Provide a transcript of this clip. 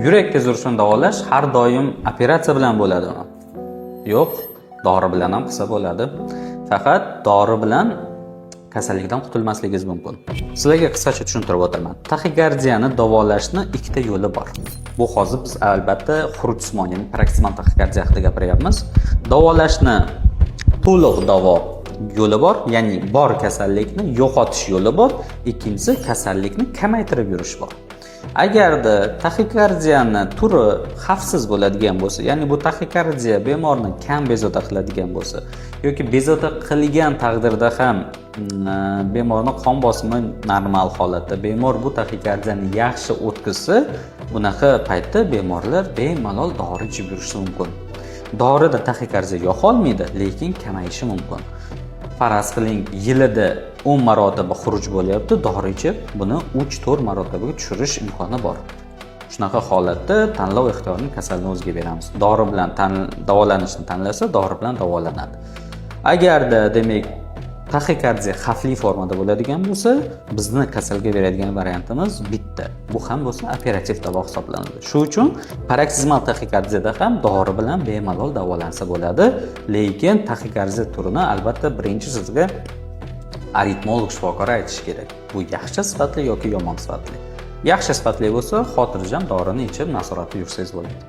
Yurak tez urishini davolash har doim operatsiya bilan bo'ladimi? Yo'q, dori bilan ham qilsa bo'ladi. Faqat dori bilan kasallikdan qutulmasligingiz mumkin. Sizlarga qisqacha tushuntirib o'taman. Taxikardiyani davolashning ikkita yo'li bor. Bu hozir biz albatta xuruj simon, ya'ni proksimal taxikardiya haqida gapiryapmiz. Davolashni to'liq davo yo'li bor, ya'ni bor kasallikni yo'qotish yo'li bor. Ikkinchisi kasallikni kamaytirib yurish bor. Agarda taxikardiyani turi xavfsiz bo'ladigan bo'lsa, ya'ni bu taxikardiya bemorni kam bezovta qiladigan bo'lsa yoki bezovta qilgan taqdirda ham bemorni qon bosimi normal holatda, bemor bu taxikardiyani yaxshi o'tkazsa, bunaqa paytda bemorlar bemalol dori ichib yurishi mumkin. Dorida taxikardiya yo'qolmaydi, lekin kamayishi mumkin. Faraz qiling, yilida 10 marotaba xuruj bo'lyapti, dori ichib, buni 3-4 marotabaga tushirish imkoni bor. Shunaqa holatda tanlov ixtiyorini kasalning o'ziga beramiz. Dori bilan davolanishni tanlasa, dori bilan davolanadi. Agarda demak taxikardiya xavfli formada bo'ladigan bo'lsa, bizni kasalga beradigan variantimiz bitta. Bu ham bo'lsa operativ davo hisoblanadi. Shu uchun paroksimal taxikardiyada ham dori bilan bemalol davolansa bo'ladi, lekin taxikardiya turini albatta birinchi sizga aritmolog shifokori aytishi kerak. Bu yaxshi sifatli yoki yomon sifatli. Yaxshi sifatli bo'lsa, xotirjam dorini ichib nazoratda yursangiz bo'ladi.